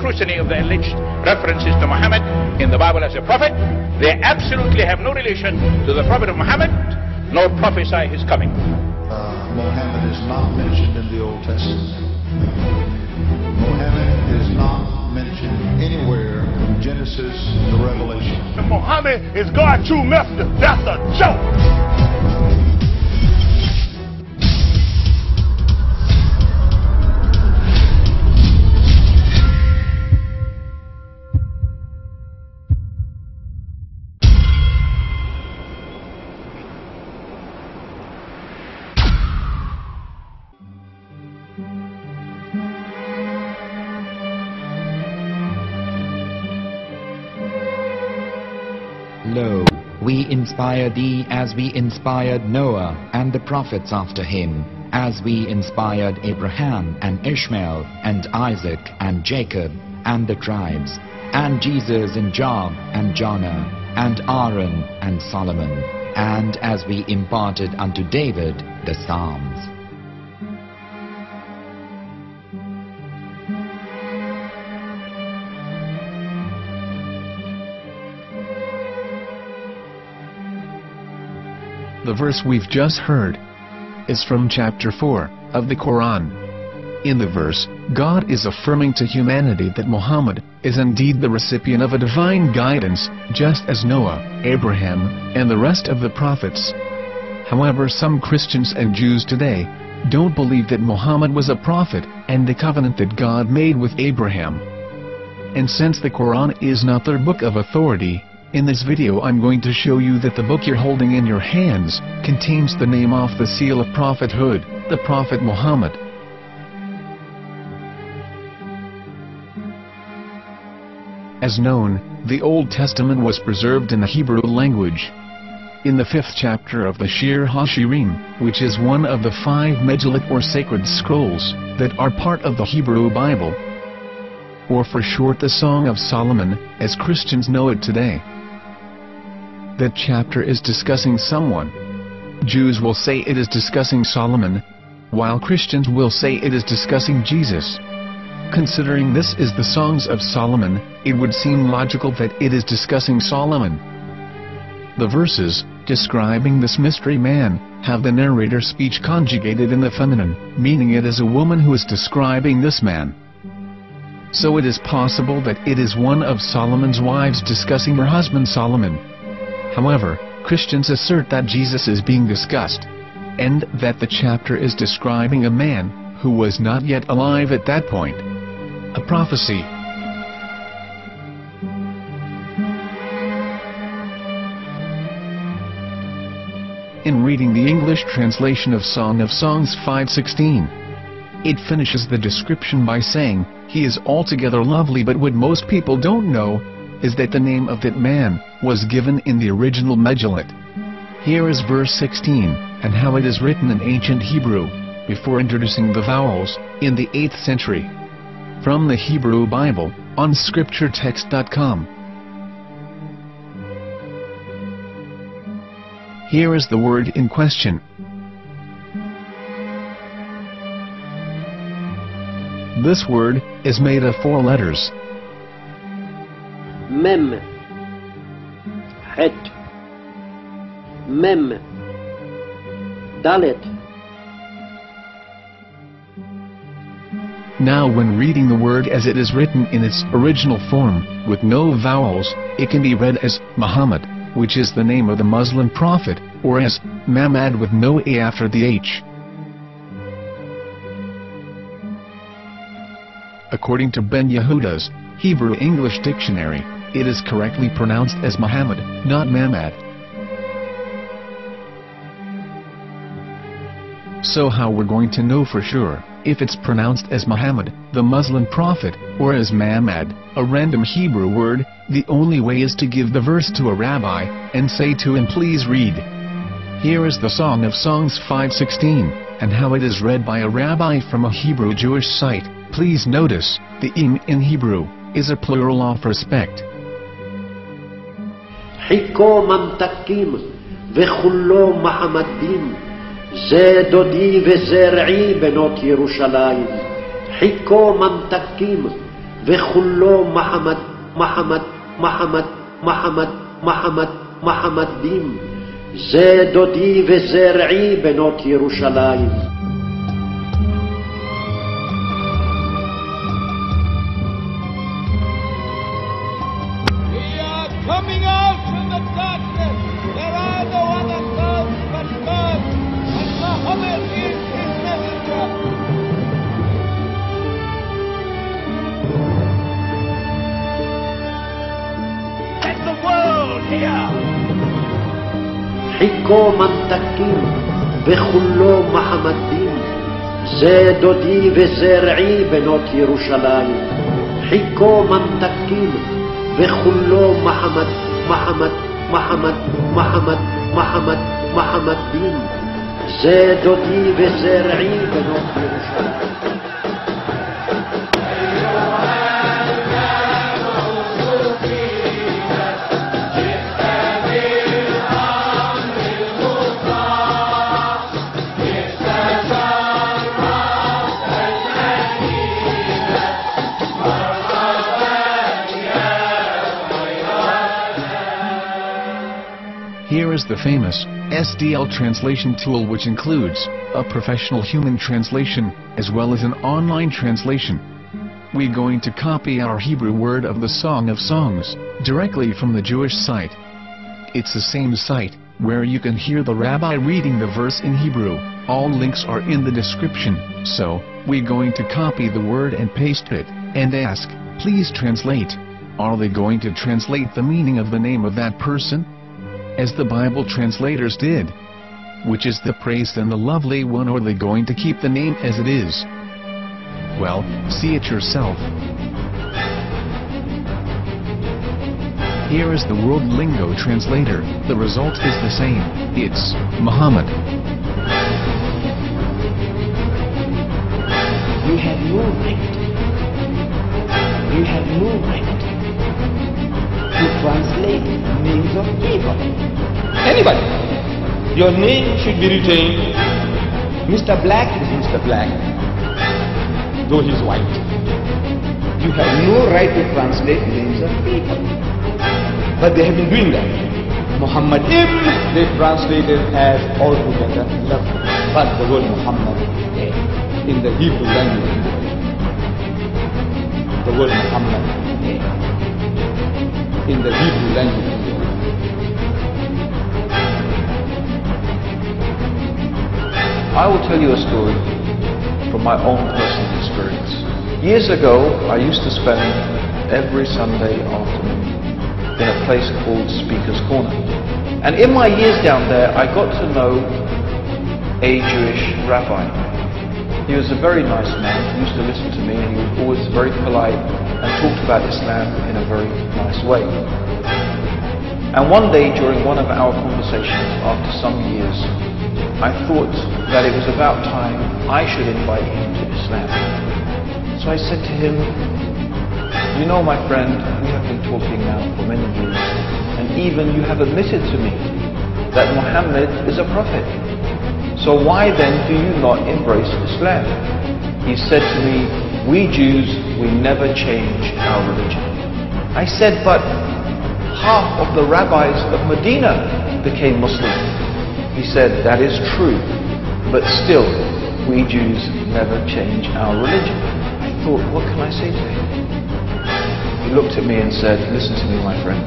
scrutiny of the alleged references to Muhammad in the Bible as a prophet, they absolutely have no relation to the prophet of Muhammad, nor prophesy his coming. Muhammad is not mentioned in the Old Testament. Muhammad is not mentioned anywhere from Genesis to Revelation. Muhammad is God's true messenger. That's a joke. Lo, we inspire thee as we inspired Noah and the prophets after him, as we inspired Abraham and Ishmael and Isaac and Jacob and the tribes, and Jesus and Job and Jonah and Aaron and Solomon, and as we imparted unto David the Psalms. The verse we've just heard is from chapter 4 of the Quran. In the verse, God is affirming to humanity that Muhammad is indeed the recipient of a divine guidance, just as Noah, Abraham, and the rest of the prophets. However, some Christians and Jews today don't believe that Muhammad was a prophet and the covenant that God made with Abraham. And since the Quran is not their book of authority, in this video I'm going to show you that the book you're holding in your hands contains the name off the seal of prophethood, the Prophet Muhammad. As known, the Old Testament was preserved in the Hebrew language. In the 5th chapter of the Shir HaShirim, which is one of the 5 Megillat or sacred scrolls that are part of the Hebrew Bible, or for short the Song of Solomon, as Christians know it today. That chapter is discussing someone. Jews will say it is discussing Solomon, while Christians will say it is discussing Jesus. Considering this is the Songs of Solomon, it would seem logical that it is discussing Solomon. The verses, describing this mystery man, have the narrator's speech conjugated in the feminine, meaning it is a woman who is describing this man. So it is possible that it is one of Solomon's wives discussing her husband Solomon. However, Christians assert that Jesus is being discussed, and that the chapter is describing a man who was not yet alive at that point. A prophecy. In reading the English translation of Song of Songs 5:16, it finishes the description by saying, "He is altogether lovely," but what most people don't know is that the name of that man was given in the original Megillat. Here is verse 16, and how it is written in ancient Hebrew, before introducing the vowels, in the 8th century. From the Hebrew Bible, on scripturetext.com. Here is the word in question. This word is made of 4 letters. Mem, Het, Mem, Dalet. Now when reading the word as it is written in its original form, with no vowels, it can be read as Muhammad, which is the name of the Muslim prophet, or as Mamad with no A after the H. According to Ben Yehuda's Hebrew English Dictionary, it is correctly pronounced as Muhammad, not Mamad. So how we're going to know for sure if it's pronounced as Muhammad, the Muslim prophet, or as Mamad, a random Hebrew word? The only way is to give the verse to a rabbi and say to him, "Please read." Here is the Song of Songs 5:16, and how it is read by a rabbi from a Hebrew Jewish site. Please notice, the im in Hebrew is a plural of respect. חיכו ממתקים וכולו מחמדים, זה דודי וזרעי בנות ירושלים. חיכו ממתקים וכולו מחמד, מחמד, מחמד, מחמד, מחמד, מחמדים. זה דודי וזרעי בנות ירושלים. Coming out from the darkness, there are no other gods but God, and Muhammad is his messenger. Let the world hear. חיכו ממתקים וכולו מחמדים. זה דודי וזרעי בנות ירושלים. חיכו ממתקים וכולו מחמד, מחמד, מחמד, מחמד, מחמד, מחמדים. זה דודי וזרעי בנות ירושלים. Here is the famous SDL translation tool, which includes a professional human translation as well as an online translation. We're going to copy our Hebrew word of the Song of Songs directly from the Jewish site. It's the same site where you can hear the rabbi reading the verse in Hebrew. All links are in the description, so we're going to copy the word and paste it and ask, please translate. Are they going to translate the meaning of the name of that person? As the Bible translators did. Which is the praised and the lovely one, or are they going to keep the name as it is? Well, see it yourself. Here is the World Lingo translator. The result is the same. It's Muhammad. You have no right. You have no right to translate names of people. Anybody. Your name should be retained. Mr. Black is Mr. Black, though he's white. You have no right to translate names of people. But they have been doing that. Muhammad they translated as altogether lovely. But the word Muhammad in the Hebrew language, the word Muhammad in the Hebrew language. I will tell you a story from my own personal experience. Years ago, I used to spend every Sunday afternoon in a place called Speaker's Corner. And in my years down there, I got to know a Jewish rabbi. He was a very nice man. He used to listen to me, and he was always very polite and talked about Islam in a very nice way. And one day, during one of our conversations, after some years, I thought that it was about time I should invite him to Islam. So I said to him, you know, my friend, we have been talking now for many years, and even you have admitted to me that Muhammad is a prophet. So why then do you not embrace Islam? He said to me, we Jews, we never change our religion. I said, but half of the rabbis of Medina became Muslim. He said, that is true, but still, we Jews never change our religion. I thought, what can I say to him? He looked at me and said, listen to me, my friend.